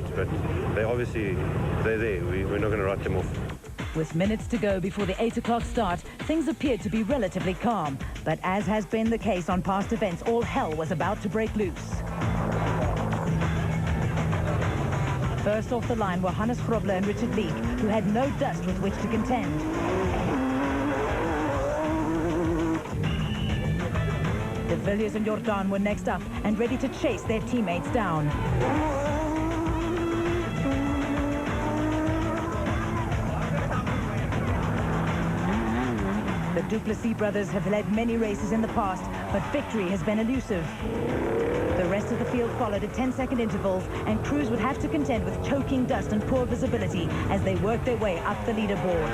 threat, but they're there. We're not going to write them off. With minutes to go before the 8 o'clock start, things appeared to be relatively calm. But as has been the case on past events, all hell was about to break loose. First off the line were Hannes Grobler and Richard Leek, who had no dust with which to contend. De Villiers and Jordan were next up and ready to chase their teammates down. The Duplessis brothers have led many races in the past, but victory has been elusive. The rest of the field followed at 10-second intervals, and crews would have to contend with choking dust and poor visibility as they worked their way up the leaderboard.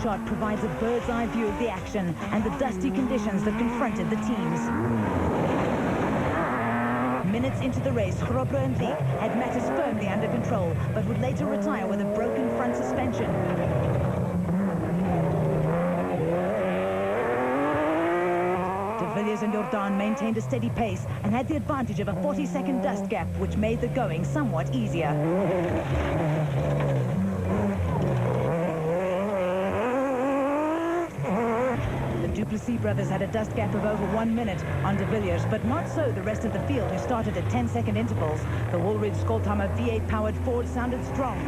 Shot provides a bird's eye view of the action and the dusty conditions that confronted the teams. Minutes into the race, Grobler and Leek had matters firmly under control, but would later retire with a broken front suspension. De Villiers and Jordan maintained a steady pace and had the advantage of a 40-second dust gap, which made the going somewhat easier. Duplessis brothers had a dust gap of over 1 minute on De Villiers, but not so the rest of the field, who started at 10-second intervals. The Woolridge Skolthammer V8-powered Ford sounded strong.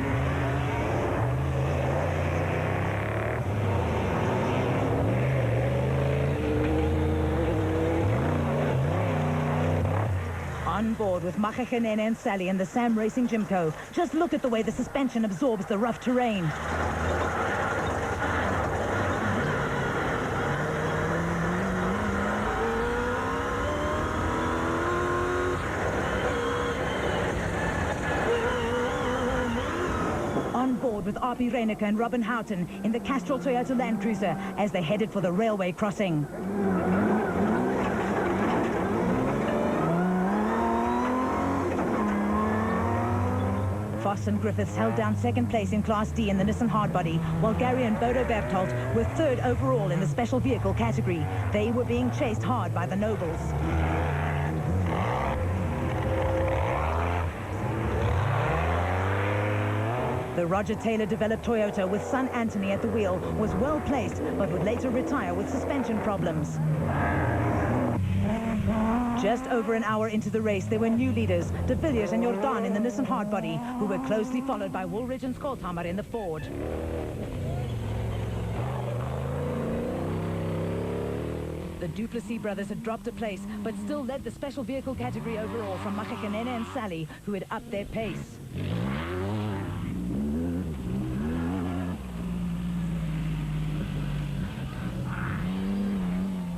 On board with Mmabatho and Sally in the Sam Racing Jimco. Just look at the way the suspension absorbs the rough terrain. On board with R.P. Reyneke and Robin Houghton in the Castrol Toyota Land Cruiser as they headed for the railway crossing. Foss and Griffiths held down second place in Class D in the Nissan Hardbody, while Gary and Bodo Berthold were third overall in the special vehicle category. They were being chased hard by the Nobles. The Roger Taylor-developed Toyota with son Anthony at the wheel was well placed, but would later retire with suspension problems. Just over an hour into the race, there were new leaders, De Villiers and Jordan in the Nissan Hardbody, who were closely followed by Woolridge and Skolthammer in the Ford. The Duplessis brothers had dropped a place, but still led the special vehicle category overall from Mmabatho and Sally, who had upped their pace.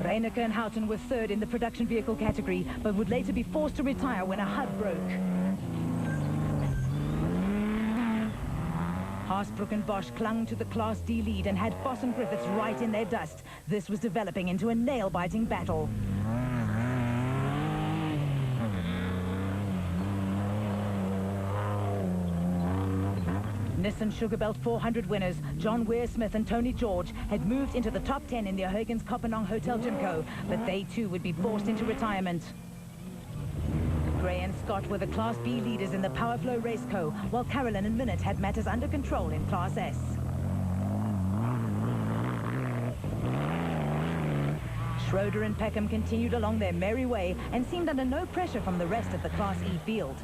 Reyneke and Houghton were third in the production vehicle category, but would later be forced to retire when a hub broke. Haasbrook and Bosch clung to the Class D lead and had Foss and Griffiths right in their dust. This was developing into a nail-biting battle. Nissan Sugarbelt 400 winners, John Weir-Smith and Tony George, had moved into the top 10 in the O'Hagan's Kopanong Hotel Jimco, but they too would be forced into retirement. Gray and Scott were the Class B leaders in the Powerflow Race Co, while Carolyn and Minute had matters under control in Class S. Schroeder and Peckham continued along their merry way and seemed under no pressure from the rest of the Class E field.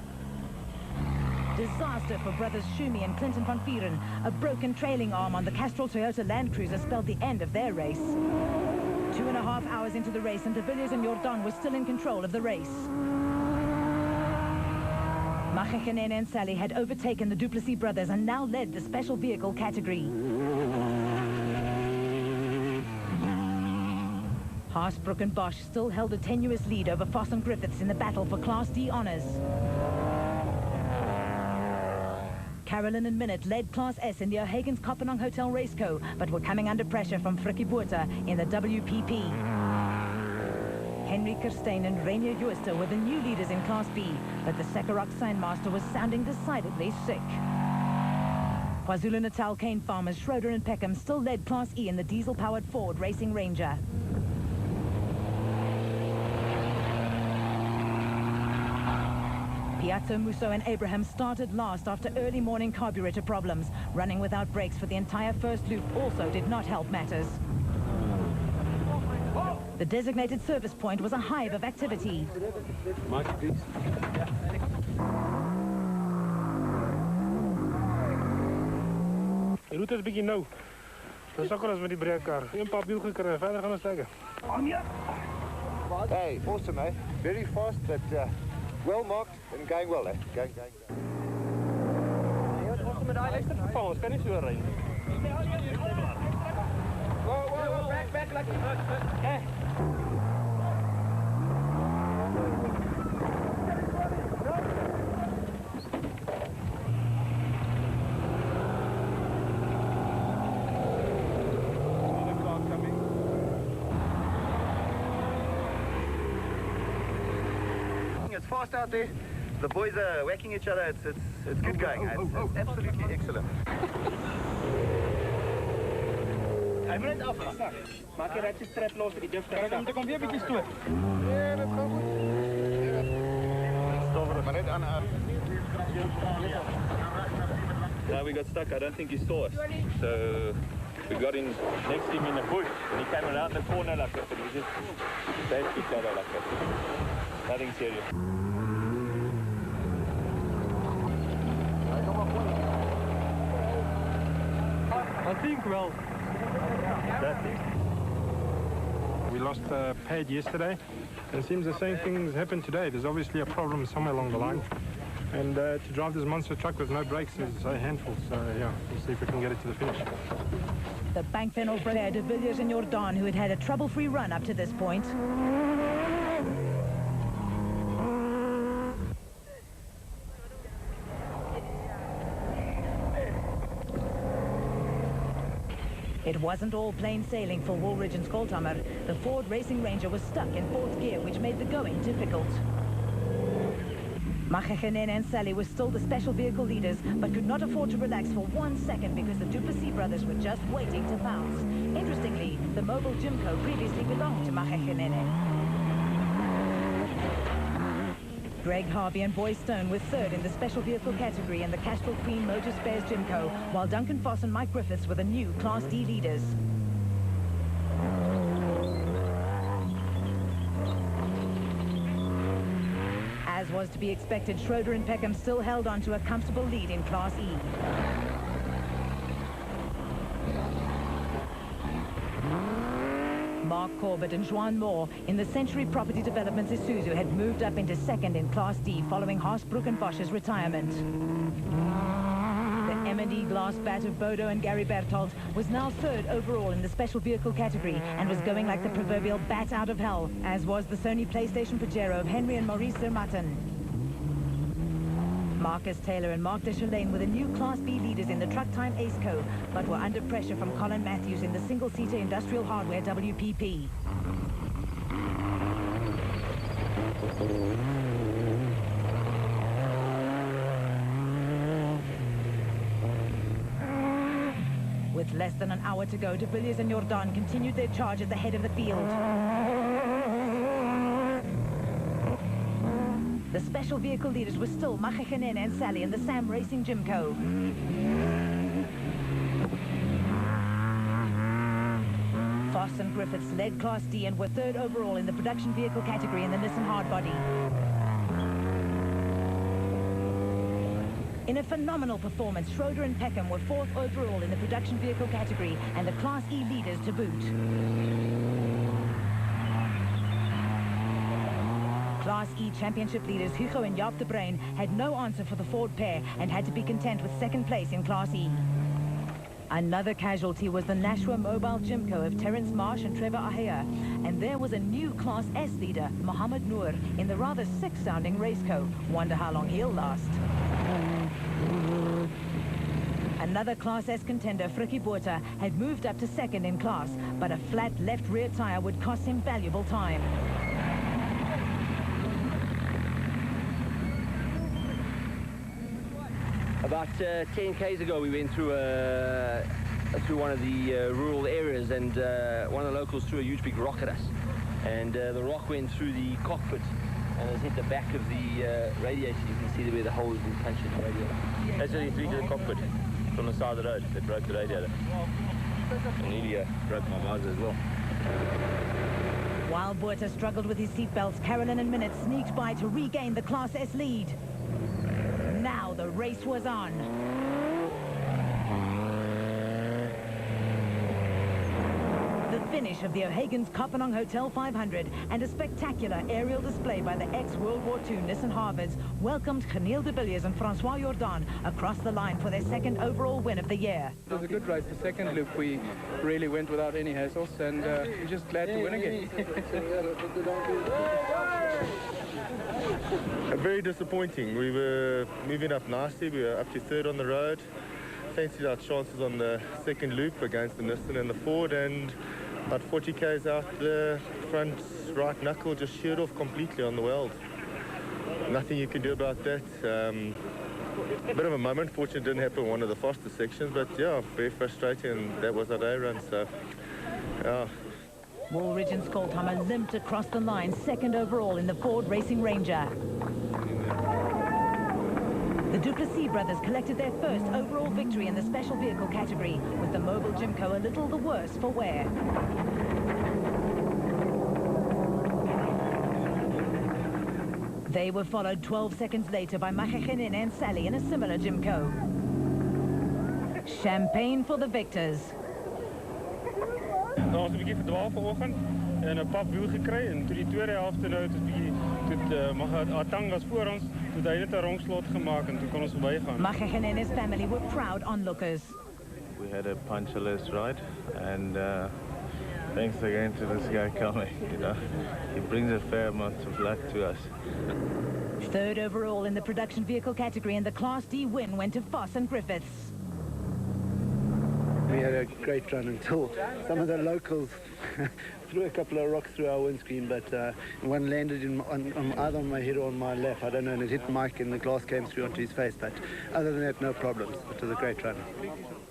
Disaster for brothers Schumi and Clinton van Vieren. A broken trailing arm on the Castrol Toyota Land Cruiser spelled the end of their race. 2.5 hours into the race, and De Villiers and Jordan were still in control of the race. Mmabatho and Sally had overtaken the Duplessis brothers and now led the special vehicle category. Haasbrook and Bosch still held a tenuous lead over Foss and Griffiths in the battle for Class D honours. Carolyn and Minute led Class S in the O'Hagan's Kopanong Hotel Race Co, but were coming under pressure from Frikkie Botha in the WPP. Henry Kirstein and Rainier Jooster were the new leaders in Class B, but the Sekirok Signmaster was sounding decidedly sick. KwaZulu-Natal cane farmers Schroeder and Peckham still led Class E in the diesel-powered Ford Racing Ranger. Piazzo, Musso and Abraham started last after early morning carburetor problems. Running without brakes for the entire first loop also did not help matters. The designated service point was a hive of activity. Die route is een beetje nauw. Dat is ook wel eens met die breekar. Een paar wiel gekry en verder gaan we steken. Hey, awesome, eh? Very fast, but well marked and going well, eh? Going. Awesome met daai luister. Van ons kan nie so ry nie. Whoa, back, like hey. It's fast out there. The boys are whacking each other. It's good going. It's absolutely excellent. Hy moet net af. Maak die ratchet strap los vir die dif. Kom weer 'n bietjie stoot. Ja, dit gaan goed. Maar net aan. Yeah, we got stuck. I don't think he saw us. So we got in next to him in the bush and he came around the corner like that, but we just saved each other like that. Nothing serious. I think well. That's it. We lost a pad yesterday, and it seems the same thing's happened today. There's obviously a problem somewhere along the line. And to drive this monster truck with no brakes is a handful. So yeah, we'll see if we can get it to the finish. The Bankvenel player de Villiers and Jordan, who had had a trouble-free run up to this point. It wasn't all plain sailing for Woolridge and Skoltammer. The Ford Racing Ranger was stuck in fourth gear, which made the going difficult. Mmabatho and Sally were still the special vehicle leaders, but could not afford to relax for 1 second because the Duplessis brothers were just waiting to pounce. Interestingly, the mobile Jimco previously belonged to Mmabatho. Greg Harvey and Boy Stone were third in the special vehicle category in the Castrol Queen Motor Spares Jimco, while Duncan Foss and Mike Griffiths were the new Class D leaders. As was to be expected, Schroeder and Peckham still held on to a comfortable lead in Class E. Mark Corbett and Juan Moore in the Century Property Developments Isuzu had moved up into second in Class D following Haasbroek and Bosch's retirement. The M&E glass bat of Bodo and Gary Berthold was now third overall in the special vehicle category and was going like the proverbial bat out of hell, as was the Sony PlayStation Pajero of Henry and Maurice Zermatten. Marcus Taylor and Mark Deschalaine were the new Class B leaders in the Truck Time Ace Co, but were under pressure from Colin Matthews in the single-seater industrial hardware WPP. With less than an hour to go, de Villiers and Jordan continued their charge at the head of the field. The special vehicle leaders were still Mmabatho and Sally in the Sam Racing Jimco. Foss and Griffiths led Class D and were third overall in the production vehicle category in the Nissan Hardbody. In a phenomenal performance, Schroeder and Peckham were fourth overall in the production vehicle category and the Class E leaders to boot. Class E championship leaders Hugo and Jaap de Bruin had no answer for the Ford pair and had to be content with second place in Class E. Another casualty was the Nashua Mobile Jimco of Terence Marsh and Trevor Ahea, and there was a new Class S leader, Mohammed Noor, in the rather sick-sounding Raceco. Wonder how long he'll last. Another Class S contender, Frikkie Botha, had moved up to second in class, but a flat left rear tire would cost him valuable time. About 10 k's ago, we went through one of the rural areas, and one of the locals threw a huge big rock at us. And the rock went through the cockpit and has hit the back of the radiator. You can see where the hole has been punched in the radiator. Actually, three to the cockpit from the side of the road. They broke the radiator. And nearly broke Mmabatho as well. While Botha struggled with his seatbelts, Carolyn and Minute sneaked by to regain the Class S lead. Now the race was on. The finish of the O'Hagan's Kopenhagen Hotel 500 and a spectacular aerial display by the ex-World War II Nissan Harvards welcomed Geniel de Villiers and Francois Jordan across the line for their second overall win of the year. It was a good race. The second loop we really went without any hassles, and we're just glad to win again. Very disappointing. We were moving up nicely. We were up to third on the road. Fancied our chances on the second loop against the Nissan and the Ford, and about 40 k's out, the front right knuckle just sheared off completely on the weld. Nothing you can do about that. A bit of a moment. Fortunately, it didn't happen in one of the faster sections, but yeah, very frustrating, and that was our day run, so yeah. Woolridge and Skolthammer limped across the line, second overall in the Ford Racing Ranger. The Duplessis brothers collected their first overall victory in the special vehicle category, with the Mobile Jimco a little the worse for wear. They were followed 12 seconds later by Mmabatho and Sally in a similar Jimco. Champagne for the victors. Daar was 'n bietjie verdwaal vanoggend en 'n pap wiel gekry, en toe die tweede helfte nou het ons bietjie Atangas voor ons, toe hy net 'n rongslot gemaak en toe kon ons verbygaan. Mmabatho and his family were proud onlookers. We had a punchless ride, and thanks again to this guy coming. You know, he brings a fair amount of luck to us. Third overall in the production vehicle category, and the Class D win went to Foss and Griffiths. We had a great run until some of the locals threw a couple of rocks through our windscreen, but one landed on either on my head or on my left, I don't know, and it hit Mike and the glass came through onto his face, but other than that, no problems. It was a great run.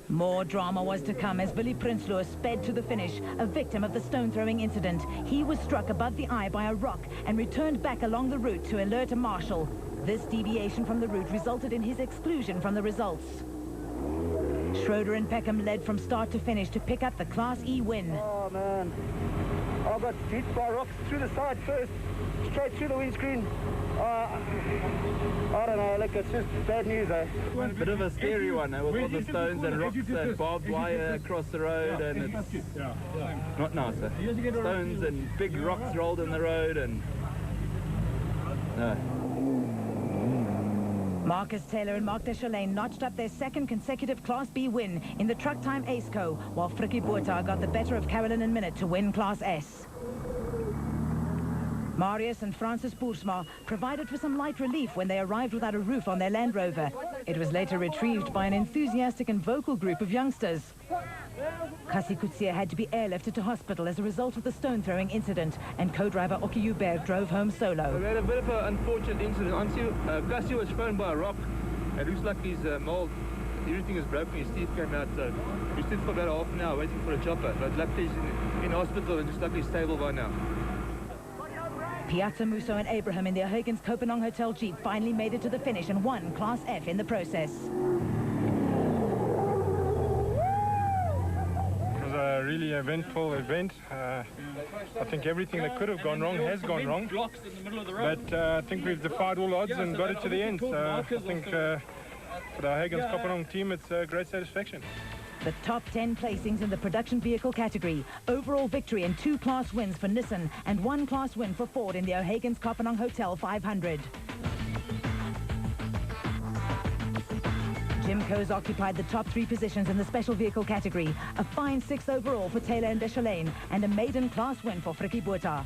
More drama was to come as Billy Prinsloo sped to the finish, a victim of the stone-throwing incident. He was struck above the eye by a rock and returned back along the route to alert a marshal. This deviation from the route resulted in his exclusion from the results. Schroeder and Peckham led from start to finish to pick up the Class E win. Oh man, I got hit by rocks through the side first, straight through the windscreen. I don't know, look, it's just bad news, eh? A bit of a scary one, with all the stones and rocks and barbed wire across the road, and it's not nice. Stones and big rocks rolled in the road, and no. Marcus Taylor and Mark Deschalain notched up their second consecutive Class B win in the Truck Time Ace Co, while Frikkie Botha got the better of Carolyn and Minute to win Class S. Marius and Francis Boersma provided for some light relief when they arrived without a roof on their Land Rover. It was later retrieved by an enthusiastic and vocal group of youngsters. Kasi Kutsia had to be airlifted to hospital as a result of the stone-throwing incident, and co-driver Oki Hubert drove home solo. We had a bit of an unfortunate incident. Kasi was thrown by a rock. It looks like his mold, everything is broken, his teeth came out, so we stood for about half an hour waiting for a chopper. But luckily he's in hospital and just luckily stable by now. Piazza Musso and Abraham in the O'Hagan's Kopenhagen Hotel Jeep finally made it to the finish and won Class F in the process. A really eventful event. I think everything that could have gone wrong has gone wrong, but I think we've defied all odds and got it to the end, so I think for the O'Hagan's Kopenhagen team it's a great satisfaction. The top 10 placings in the production vehicle category, overall victory and 2 class wins for Nissan and 1 class win for Ford in the O'Hagan's Kopenhagen Hotel 500. Jimco's occupied the top 3 positions in the special vehicle category, a fine 6th overall for Taylor and Deschalain, and a maiden class win for Frikkie Botha.